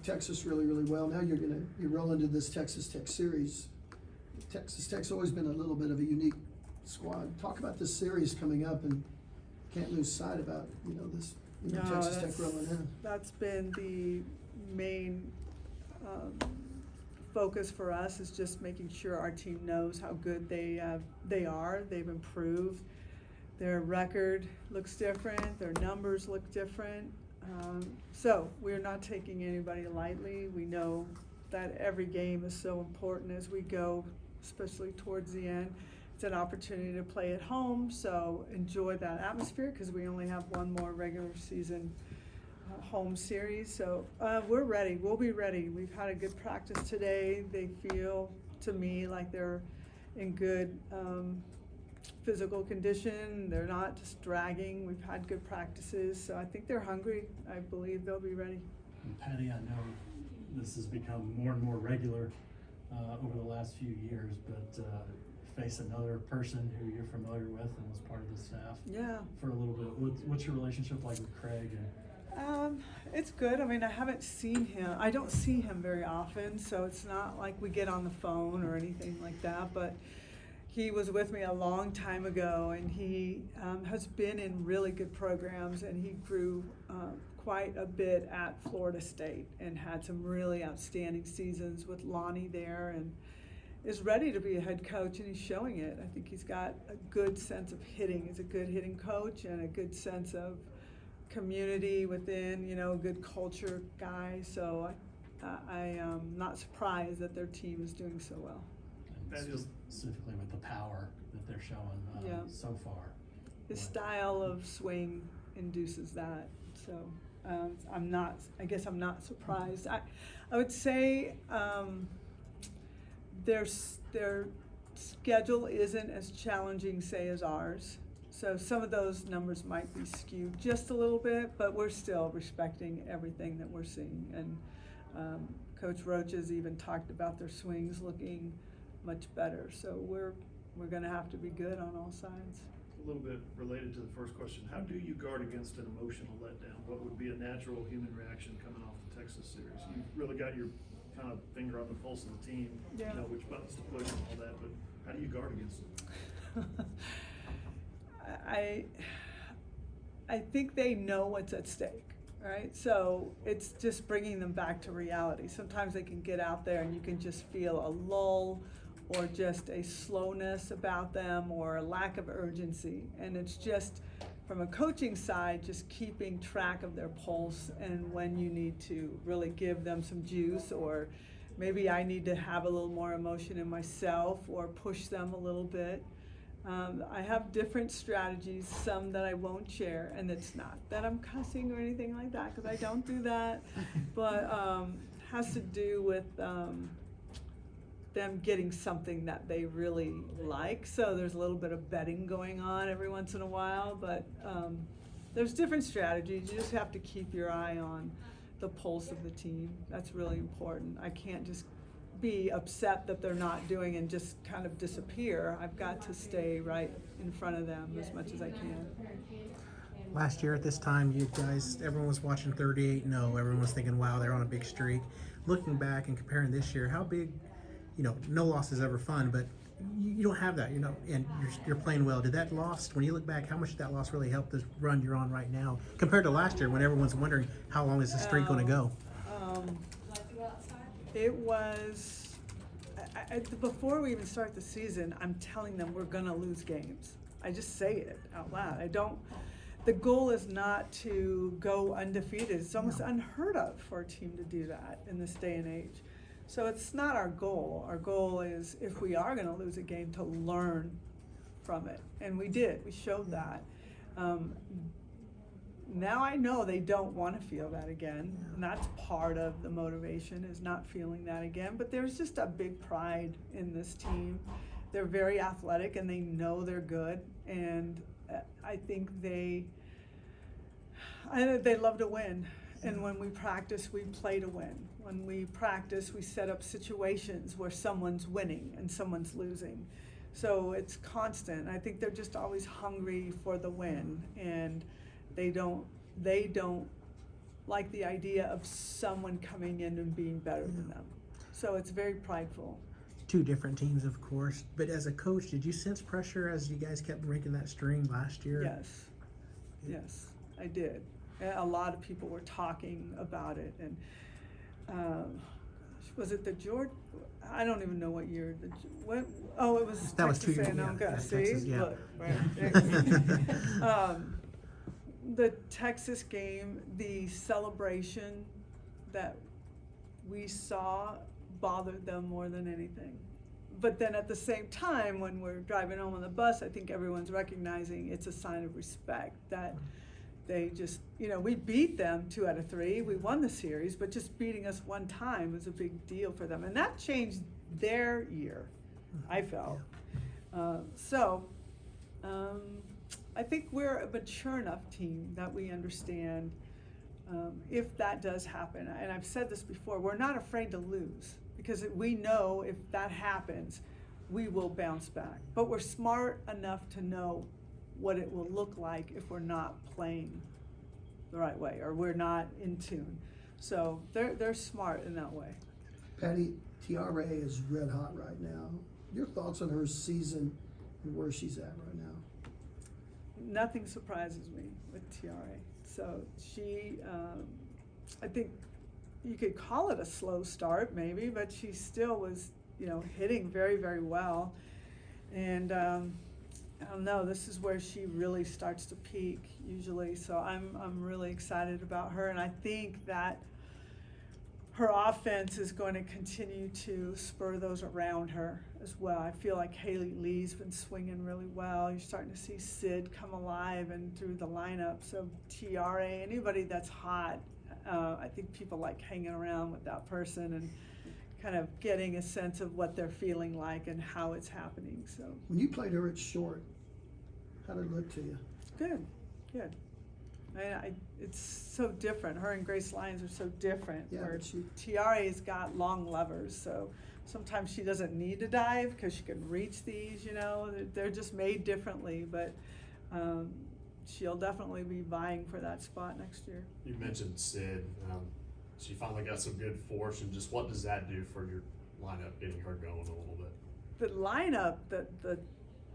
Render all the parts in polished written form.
Texas really, really well. Now you roll into this Texas Tech series. Texas Tech's always been a little bit of a unique squad. Talk about this series coming up, and can't lose sight about this Texas Tech rolling in. That's been the main focus for us, is just making sure our team knows how good they are. They've improved. Their record looks different. Their numbers look different. So we're not taking anybody lightly. We know that every game is so important as we go, especially towards the end. It's an opportunity to play at home, so enjoy that atmosphere, because we only have one more regular season home series. So we're ready. We'll be ready. We've had a good practice today. They feel, to me, like they're in good physical condition. They're not just dragging. We've had good practices, so I think they're hungry. I believe they'll be ready. And Patty, I know this has become more and more regular over the last few years, but face another person who you're familiar with and was part of the staff for a little bit. What's your relationship like with Craig? It's good. I mean, I haven't seen him. I don't see him very often, so it's not like we get on the phone or anything like that, but he was with me a long time ago, and he has been in really good programs, and he grew quite a bit at Florida State and had some really outstanding seasons with Lonnie there, and is ready to be a head coach, and he's showing it. I think he's got a good sense of hitting. He's a good hitting coach and a good sense of community within, a good culture guy. So I am not surprised that their team is doing so well. And specifically with the power that they're showing so far. His style of swing induces that. So I guess I'm not surprised. I would say their schedule isn't as challenging, say, as ours. So some of those numbers might be skewed just a little bit, but we're still respecting everything that we're seeing. And Coach Roach has even talked about their swings looking much better. So we're going to have to be good on all sides. A little bit related to the first question, how do you guard against an emotional letdown? What would be a natural human reaction coming off the Texas series? You've really got your kind of finger on the pulse of the team, you know which buttons to push and all that, but how do you guard against it? I think they know what's at stake, right? So it's just bringing them back to reality. Sometimes they can get out there and you can just feel a lull or just a slowness about them or a lack of urgency. And it's just, from a coaching side, just keeping track of their pulse and when you need to really give them some juice, or maybe I need to have a little more emotion in myself or push them a little bit. I have different strategies, some that I won't share, and it's not that I'm cussing or anything like that, because I don't do that, but has to do with them getting something that they really like. So there's a little bit of betting going on every once in a while, but there's different strategies. You just have to keep your eye on the pulse of the team. That's really important. I can't just be upset that they're not doing and just kind of disappear. I've got to stay right in front of them as much as I can. Last year at this time, you guys, everyone was watching 38-0. Everyone was thinking, wow, they're on a big streak. Looking back and comparing this year, how big, no loss is ever fun, but you don't have that, and you're playing well. Did that loss, when you look back, how much did that loss really help this run you're on right now compared to last year when everyone's wondering how long is the streak going to go? It was, before we even start the season, I'm telling them we're going to lose games. I just say it out loud. The goal is not to go undefeated. It's almost unheard of for a team to do that in this day and age. So it's not our goal. Our goal is, if we are going to lose a game, to learn from it. And we did. We showed that. Now I know they don't want to feel that again, and that's part of the motivation, is not feeling that again. But there's just a big pride in this team. They're very athletic, and they know they're good, and I think they love to win. And when we practice, we play to win. When we practice, we set up situations where someone's winning and someone's losing. So it's constant. I think they're just always hungry for the win, and they don't like the idea of someone coming in and being better than them. So it's very prideful. Two different teams, of course, but as a coach, did you sense pressure as you guys kept breaking that string last year? Yes, I did. A lot of people were talking about it, and was it the George? I don't even know what year. It was that Texas was 2 years A&M. ago. See, Texas, yeah. look, right. The Texas game, the celebration that we saw bothered them more than anything. But then at the same time, when we're driving home on the bus, I think everyone's recognizing it's a sign of respect that they just, we beat them 2 out of 3. We won the series, but just beating us one time was a big deal for them. And that changed their year, I felt. I think we're a mature enough team that we understand if that does happen. And I've said this before, we're not afraid to lose because we know if that happens, we will bounce back. But we're smart enough to know what it will look like if we're not playing the right way or we're not in tune. So they're smart in that way. Patty, Tiare is red hot right now. Your thoughts on her season and where she's at right now? Nothing surprises me with Tiare. So she, I think you could call it a slow start maybe, but she still was, hitting very, very well. And I don't know, this is where she really starts to peak usually. So I'm really excited about her, and I think that her offense is going to continue to spur those around her as well. I feel like Haley Lee's been swinging really well. You're starting to see Sid come alive and through the lineup. So Tiare, anybody that's hot, I think people like hanging around with that person and kind of getting a sense of what they're feeling like and how it's happening. So when you played her at short, how did it look to you? Good. It's so different. Her and Grace Lyons are so different. Yeah, where Tiare's got long levers, so sometimes she doesn't need to dive because she can reach these. They're just made differently. But she'll definitely be vying for that spot next year. You mentioned Sid. She finally got some good force, and just what does that do for your lineup, getting her going a little bit? The lineup, the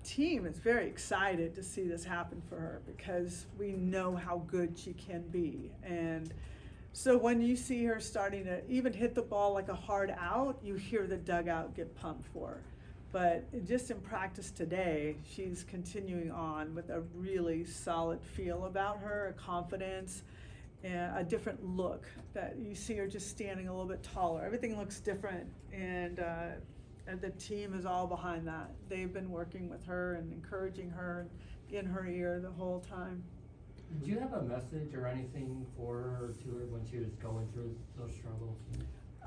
team is very excited to see this happen for her because we know how good she can be. And so when you see her starting to even hit the ball like a hard out, you hear the dugout get pumped for her. But just in practice today, she's continuing on with a really solid feel about her, a confidence, and a different look that you see her just standing a little bit taller. Everything looks different, and the team is all behind that. They've been working with her and encouraging her and in her ear the whole time. Did you have a message or anything for her to her when she was going through those struggles?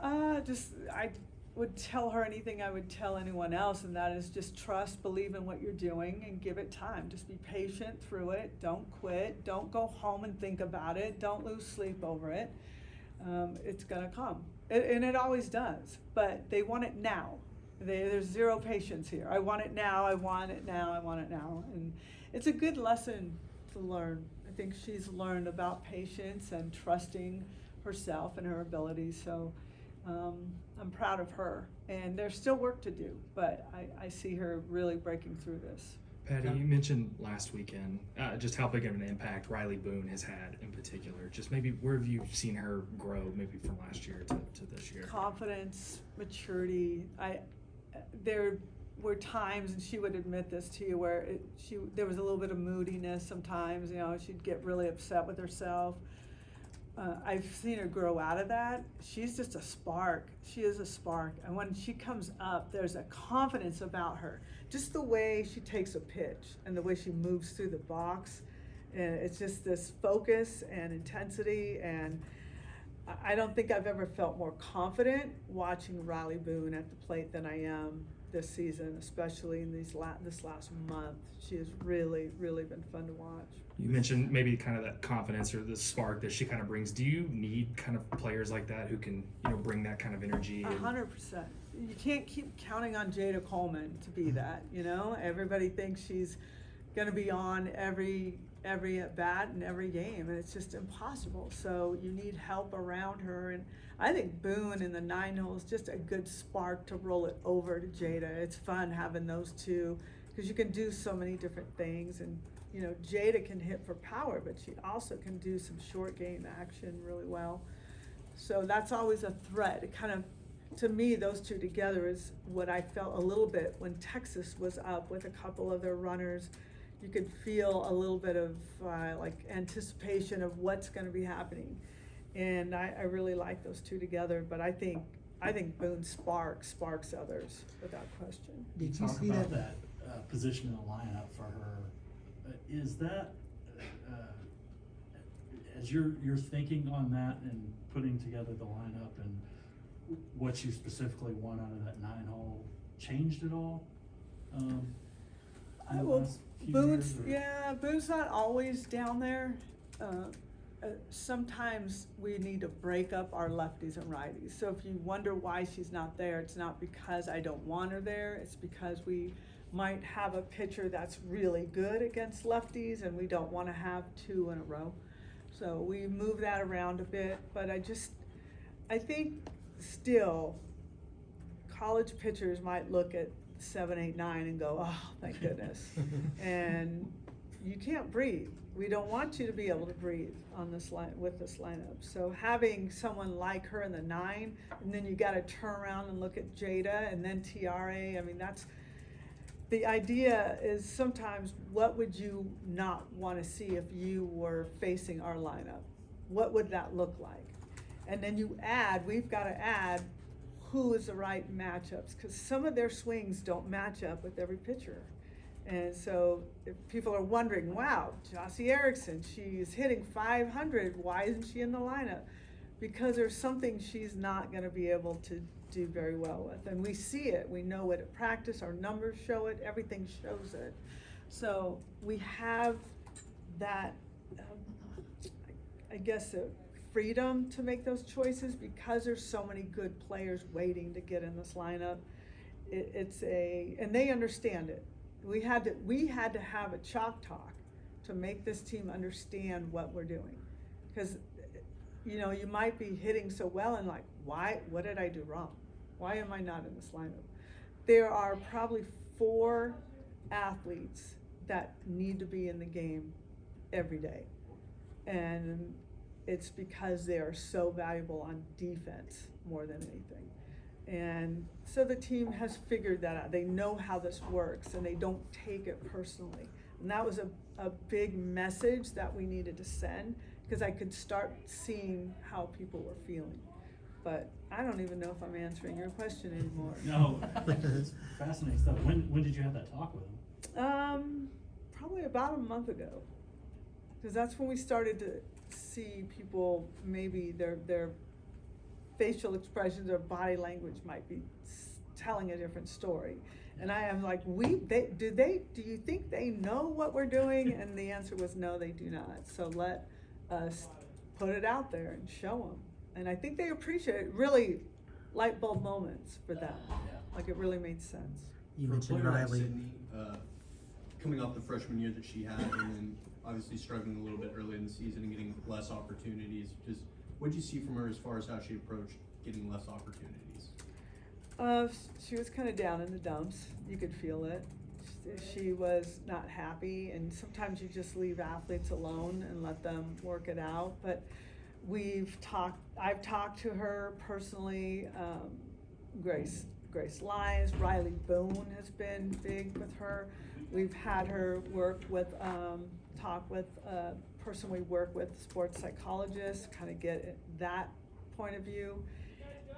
I would tell her anything I would tell anyone else, and that is just trust, believe in what you're doing, and give it time. Just be patient through it. Don't quit. Don't go home and think about it. Don't lose sleep over it. It's gonna come, and it always does. But they want it now. There's zero patience here. I want it now. I want it now. I want it now. And it's a good lesson to learn. I think she's learned about patience and trusting herself and her abilities. So I'm proud of her. And there's still work to do, but I see her really breaking through this. Patty, you mentioned last weekend just how big of an impact Riley Boone has had in particular. Just maybe where have you seen her grow maybe from last year to this year? Confidence, maturity. There were times, and she would admit this to you, where there was a little bit of moodiness sometimes. She'd get really upset with herself. I've seen her grow out of that. She's just a spark. She is a spark. And when she comes up, there's a confidence about her. Just the way she takes a pitch and the way she moves through the box. And it's just this focus and intensity. And I don't think I've ever felt more confident watching Riley Boone at the plate than I am this season, especially in this last month. She has really, really been fun to watch. You mentioned maybe kind of that confidence or the spark that she kind of brings. Do you need kind of players like that who can, bring that kind of energy? 100%. You can't keep counting on Jada Coleman to be that. Everybody thinks she's going to be on every every at bat and every game, and it's just impossible. So you need help around her, and I think Boone in the 9-hole is just a good spark to roll it over to Jada. It's fun having those two because you can do so many different things, and you know, Jada can hit for power, but she also can do some short game action really well. So that's always a threat. It kind of, to me, those two together is what I felt a little bit when Texas was up with a couple of their runners. You could feel a little bit of like anticipation of what's going to be happening, and I really like those two together. But I think Boone sparks others without question. You Did you talk see about that? position in the lineup for her. Is that as you're thinking on that and putting together the lineup and what you specifically want out of that 9-hole changed at all? In the Well, last few Boone's, years, or- yeah, Boone's not always down there. Sometimes we need to break up our lefties and righties. So if you wonder why she's not there, it's not because I don't want her there. It's because we might have a pitcher that's really good against lefties and we don't want to have two in a row. So we move that around a bit, but I think still college pitchers might look at 7, 8, 9 and go, oh, thank goodness. And you can't breathe. We don't want you to be able to breathe on this line with this lineup. So having someone like her in the 9, and then you got to turn around and look at Jada and then TRA. I mean, that's the idea. Is sometimes what would you not want to see if you were facing our lineup? What would that look like? And then we've got to add who is the right matchups, because some of their swings don't match up with every pitcher. And so if people are wondering, wow, Jossie Erickson, she's hitting 500, why isn't she in the lineup? Because there's something she's not going to be able to do very well with. And we see it, we know it at practice, our numbers show it, everything shows it. So we have that, I guess, freedom to make those choices because there's so many good players waiting to get in this lineup. And they understand it. We had to have a chalk talk to make this team understand what we're doing, because you know, you might be hitting so well and like, what did I do wrong? Why am I not in this lineup? There are probably 4 athletes that need to be in the game every day, and it's because they are so valuable on defense more than anything. And so the team has figured that out. They know how this works and they don't take it personally. And that was a big message that we needed to send, because I could start seeing how people were feeling. But I don't even know if I'm answering your question anymore. No, it's fascinating stuff. When did you have that talk with him? Probably about a month ago, because that's when we started to see people, maybe their facial expressions or body language might be telling a different story. And I am like, do you think they know what we're doing? And the answer was no, they do not. So let us put it out there and show them. And I think they appreciate it. Really light bulb moments for them. Yeah. Like it really made sense. You For a mentioned player like Riley. Sydney, coming off the freshman year that she had, and then obviously struggling a little bit early in the season and getting less opportunities. Just what did you see from her as far as how she approached getting less opportunities? She was kind of down in the dumps. You could feel it. She was not happy, and sometimes you just leave athletes alone and let them work it out. But I've talked to her personally. Grace Lyons, Riley Boone has been big with her. We've had her work with, talk with a person we work with, sports psychologist, kind of get that point of view.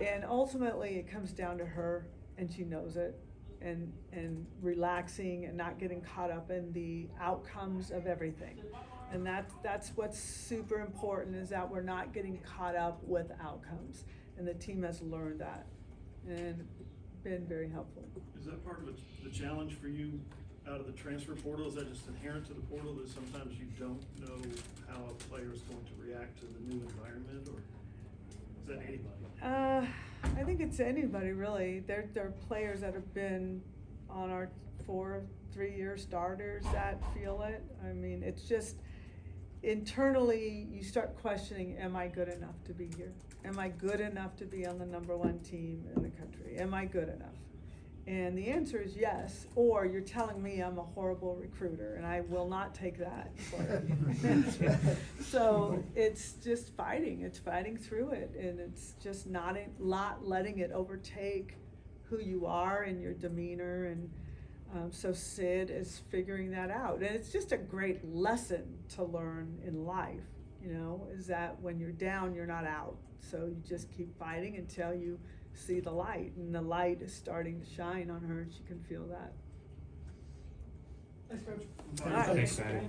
And ultimately it comes down to her, and she knows it, and relaxing and not getting caught up in the outcomes of everything. And that's what's super important, is that we're not getting caught up with outcomes. And the team has learned that and been very helpful. Is that part of the challenge for you out of the transfer portal? Is that just inherent to the portal, that sometimes you don't know how a player is going to react to the new environment, or is that anybody? I think it's anybody really. There are players that have been on our 3-year starters that feel it. I mean, it's just, internally, you start questioning, am I good enough to be here? Am I good enough to be on the #1 team in the country? Am I good enough? And the answer is yes, or you're telling me I'm a horrible recruiter, and I will not take that. So it's just fighting. It's fighting through it, and it's just not letting it overtake who you are and your demeanor. And so Sid is figuring that out, and it's just a great lesson to learn in life. You know, is that when you're down, you're not out. So you just keep fighting until you see the light, and the light is starting to shine on her, and she can feel that. Thanks, Coach. All right. Thanks, Patty.